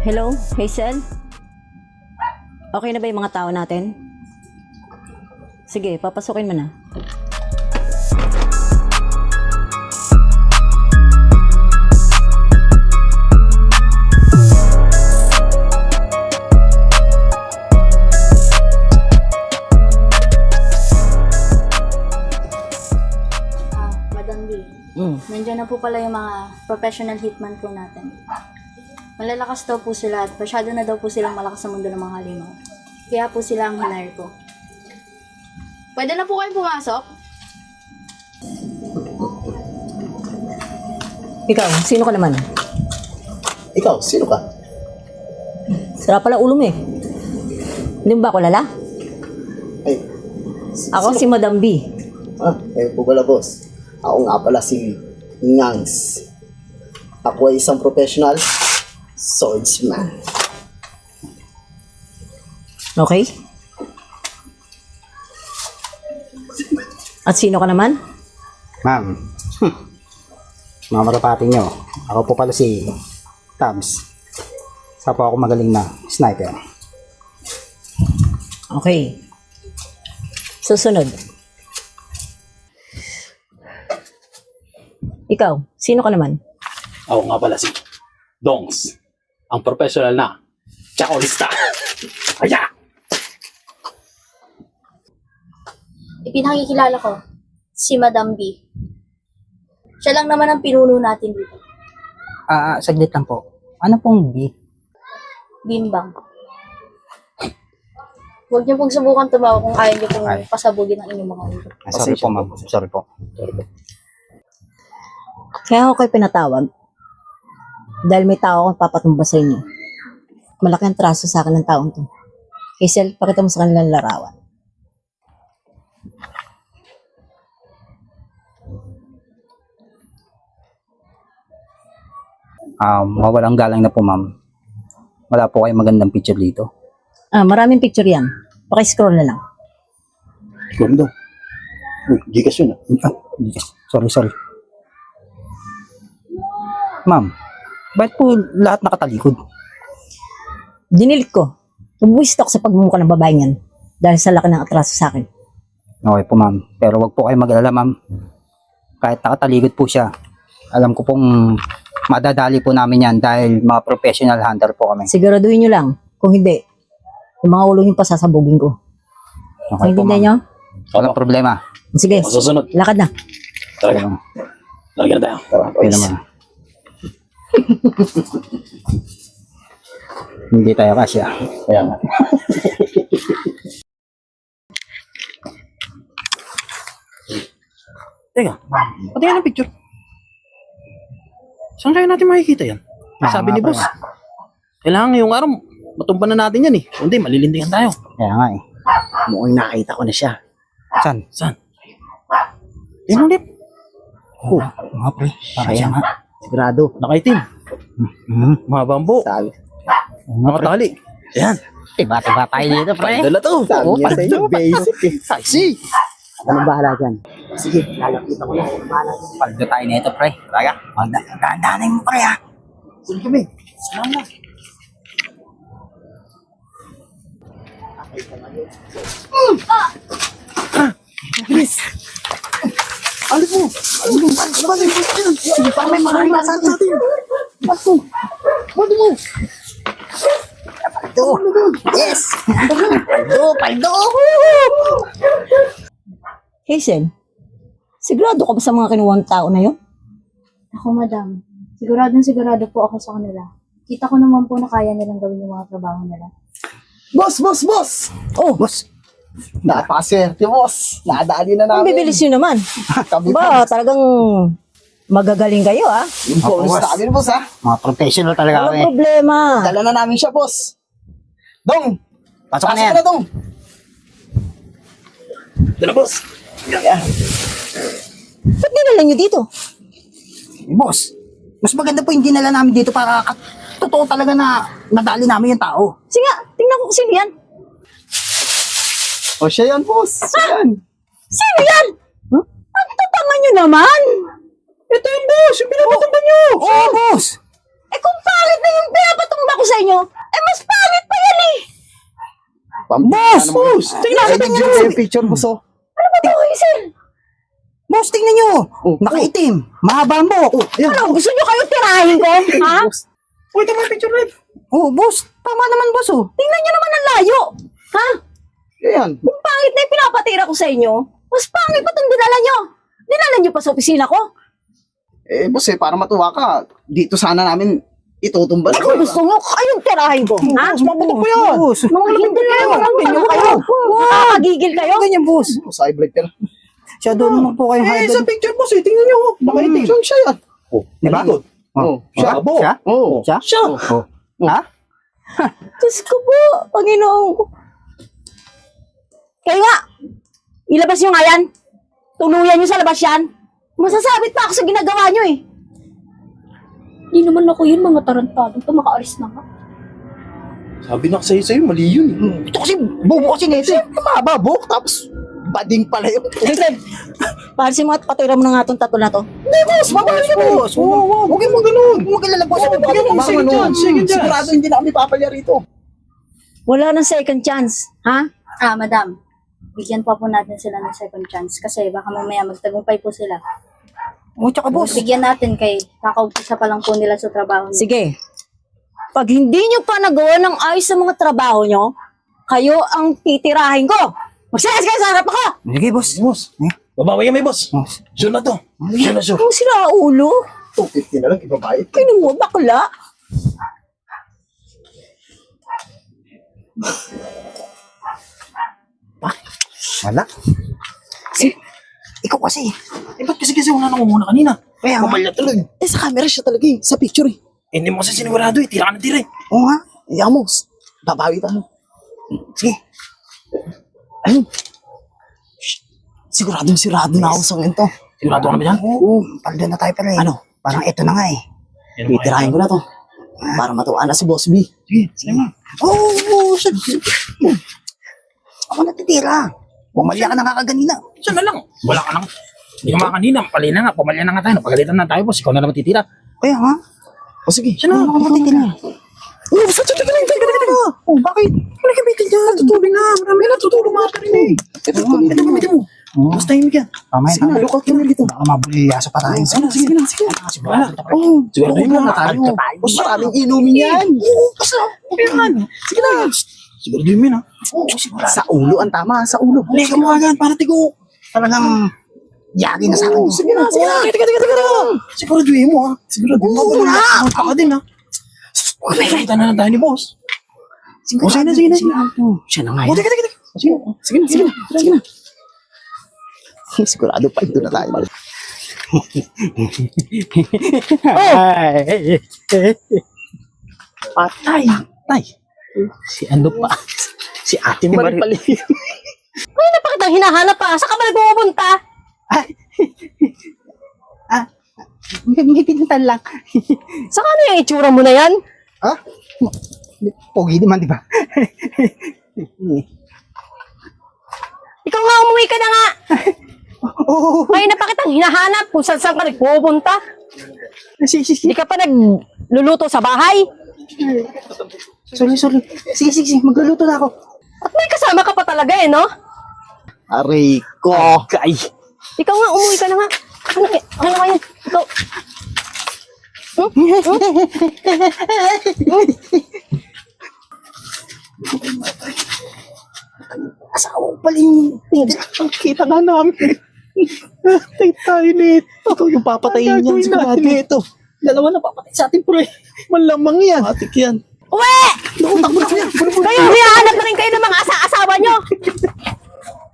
Hello, Hazel? Okay na ba yung mga tao natin? Sige, papasukin mo na. Madam B, nandiyan na po pala yung mga professional hitman po natin. Malalakas daw po sila at masyado na daw po silang malakas sa mundo ng mga halimaw. Kaya po sila ang hinire ko. Pwede na po kayong pumasok? Ikaw, sino ka naman? Ikaw, sino ka? Sira pala ulo mo eh. Hindi mo ba ako lala? Ay, Ako si Madam B. Kayo po pala, boss. Ako nga pala si Ngangs. Ako ay isang professional swordsman. Okay? At sino ka naman? Ma'am, mga matapati nyo, ako po pala si Tabs. Sa po ako magaling na sniper. Okay. Susunod. Ikaw, sino ka naman? Ako nga pala si Dongs, ang professional na tsakolista. Kaya! Ipinakikilala ko, si Madam B. Siya lang naman ang pinuno natin dito. Saglit lang po. Ano pong B? Bimbang. Huwag niyo pong subukan tumawa kung ayaw niyo pong Ay. pasabugin ang inyong mga ulo. Sorry po, ma'am. Sorry po. Kaya ako kayo pinatawag. Dahil may tao akong papatumba sa inyo. Malaki ang traso sa akin ng taong to. Hazel, pakita mo sa kanilang larawan. Mawalang galang na po, ma'am. Wala po kayong magandang picture dito. Maraming picture yan. Paki-scroll na lang. Ikaw daw. Uy, Gcash yun ah. Sorry. Ma'am, bakit po lahat nakatalikod? Dinilit ko. Nabuwisit ako sa pagmumukha ng babae niyan. Dahil sa laki ng atraso sa akin. Okay po, ma'am. Pero wag po kayo mag-alala, ma'am. Kahit nakatalikod po siya, alam ko pong madadali po namin yan dahil mga professional hunter po kami. Siguraduhin nyo lang. Kung hindi, yung mga ulo nyo pasasabugin ko. Okay po, Naintindihan ma'am. nyo? Walang problema. Sige, Masusunod. lakad na. Talaga. Talaga na tayo. Okay naman. Hindi tayo kasya. Kaya nga. Teka, pati yan ang picture. Saan kaya natin makikita yan? Sabi ni boss. Kailangan ngayong araw, matumban na natin yan eh. Kundi, malilintingan tayo. Kaya nga eh. Mukhang nakita ko na siya. Saan? Saan? Yan ulit. Oh, mga pre. Para siya nga. Sigurado. Nakaitim. Mahaba ang buhok. Sabi. Nakatali. Ayan. Tiba-tiba tayo dito, pre. Dala to. Sabi niya sa inyo, basic eh. Sexy. Anong bahala dyan? Sige, lalapit ako na. Bahala dyan. Paldo tayo nito, pre. Talaga. Dahan-dahanin mo, pre, ha. Sige kami. Salamat. Bilis! Alis mo! Alis mo! Alis mo! Sige pa, may mga nasa atin! Alis mo! Bali mo! Paldo! Yes! Paldo! Hazel, sigurado ka ba sa mga kinuwang tao na yun? Ako, madam. Sigurado po ako sa kanila. Kita ko naman po na kaya nilang gawin yung mga trabaho nila. Boss! Boss! Boss! Oh, Boss. Napakaswerte, boss! Nadali na ang namin. bibilis nyo naman. Kami Ba, talagang magagaling kayo, ah. Yung bonus boss. namin, boss, ha? Mga professional talaga Walang kami. problema. Dala na namin siya, boss. Dong! Pasok ka na Pasok yan. ka na, Dong! Dala boss. Yeah. Ba't dinala nyo dito? Boss, mas maganda po yung dinala namin dito para totoo talaga na nadali namin yung tao. Sige nga, tingnan ko kung sino yan. O siya yan, boss. Siya yan. Sino yan? Ang tatanga nyo naman. Ito yung boss. Yung pinapatumba nyo. Oo, boss! Eh kung pangit na yung pinapatumba ko sa inyo, eh mas pangit pa yan eh. Boss! Tingnan natin Ay, yun. yung picture, boss, oh. Ano ba ito, Hazel? Boss, tingnan nyo. Nakaitim. Mahaba ang buhok. Ano, gusto nyo kayo tirahin ko? Ha? Uy, tama yung picture rin. Oh, boss. Tama naman, boss, oh. Tingnan nyo naman ang layo. Ha? Yan. Kung pangit na yung pinapatira ko sa inyo, mas pangit pa itong dinala nyo. Dinala nyo pa sa opisina ko. Eh, boss, para matuwa ka, dito sana namin itutumba. Kung gusto nyo, kayong tirahin ko. Ha? Mabutok po yan. Boss. Mga hindi kayo, mga ganyan kayo. Nakakagigil kayo. Ganyan, boss. Sa high-blood ka na. Siya doon naman po kayong high Sa blood. picture, boss, tingnan nyo. Nakaitim. Saan siya yan? Oh, Di ba? malikot. Oh, Siya? Malabo. Siya? Oh. Siya? Siya. Oh. Ha? Diyos ko po, Panginoon ko. Kayo nga, ilabas nyo nga yan. Tuluyan nyo sa labas yan. Masasabit pa ako sa ginagawa nyo eh. Hindi naman ako yun, mga tarantado. Ito, makaalis na ka. Sabi na sa'yo, mali yun eh. Ito kasi, bobo kasi nito. Mahaba, buhok, tapos bading pala yun. Hazel, paalisin mo at patira mo na nga itong tato na to. Hindi, boss, babae ka boss. Huwag mo ganun. Huwag magkalala, boss. Second chance, second chance. Sigurado hindi na kami papalya rito. Wala nang second chance, ha? Madam, bigyan pa po natin sila ng second chance kasi baka mamaya magtagumpay po sila. Oh, tsaka, boss. Bigyan natin kay kakaumpisa pa lang po nila sa trabaho nila. Sige. Pag hindi nyo pa nagawa ng ayos sa mga trabaho nyo, kayo ang titirahin ko. Magsilas kayo sa harap ako! Sige, boss. Boss, babawi kami, boss. Sure na to. Sure na sure. Kung sila ulo, 250 na lang, ibabayad. kayo mo, bakla. Wala. Ikaw kasi. Eh, ba't kasi wala nang umuna kanina? Kaya nga. Pumalya tuloy. Eh, sa camera siya talaga eh. Sa picture eh. Eh, hindi mo kasi sinigurado eh. Tira ka na tira eh. Oo nga. Iyan mo, babawi tayo. Sige. Ayun. Sigurado na ako sa ganito. Sigurado ka na ba dyan? Oo. Paldo na tayo pala eh. Ano? Parang ito na nga eh. Titirahin ko na to. Para matuwa na si Boss B. Sige mo. Oo, siya. Ako natitira. Bumalya ka na kakaganina. Siya na lang. Wala ka nang. Hindi ka mga kanina. Pali na nga. Pumalya na nga tayo. Napagalitan na tayo, boss. Ikaw na naman titira. Kaya nga. O sige. Siya na. Ako matitira. Oh, sa teka lang. Oh, bakit? Wala ka bitin dyan. Natutulog na. Marami na tutulog mga ka rin eh. Ito, gamitin mo. Mas tahimik yan. Mamaya Sige na, na. lookout ka na dito. Baka mabulyaso pa tayo. Sige na. Wala. Oh, Sigurado yun na tayo. Boss, maraming inumin yan. Basta. Yan. Sige na. Sigurado yun ha. Sa ulo ang tama, sa ulo. Halika mo agad para tigo. Talagang yagi na sa akin. Oh, sige na. Teka. Siguraduhin mo ha. Siguraduhin mo. Oo na. Magpa ka din ha. Nakikita na lang tayo ni boss. Sige na. Siya na nga Oh, yun. teka. Sige na. Sigurado pa ito na tayo. Patay. Tay. Si ano pa? Si Ate Marie. Ay, napakitang hinahanap pa. Saan ka ba nagpupunta? May pinuntan lang. Saan ano yung itsura mo na yan? Ha? Pogi naman, di ba? Ikaw nga, umuwi ka na nga. Oo. Ay, napakitang hinahanap kung saan ka nagpupunta. Hindi ka pa nagluluto sa bahay. Sorry. Sige. Magluluto na ako. At may kasama ka pa talaga eh, no? Aray ko. Kay. Ikaw nga, umuwi ka na nga. Ano nga yan? Ikaw. Asawa ko pala yung kita nga namin. Tay tayo nito. Ito yung papatayin yan. Sigurado ito. Dalawa na papatay sa ating pre. Malamang yan. Matik yan. Uwi! Naku, takbo na yan. Kayo, hinahanap na rin kayo ng mga asawa nyo.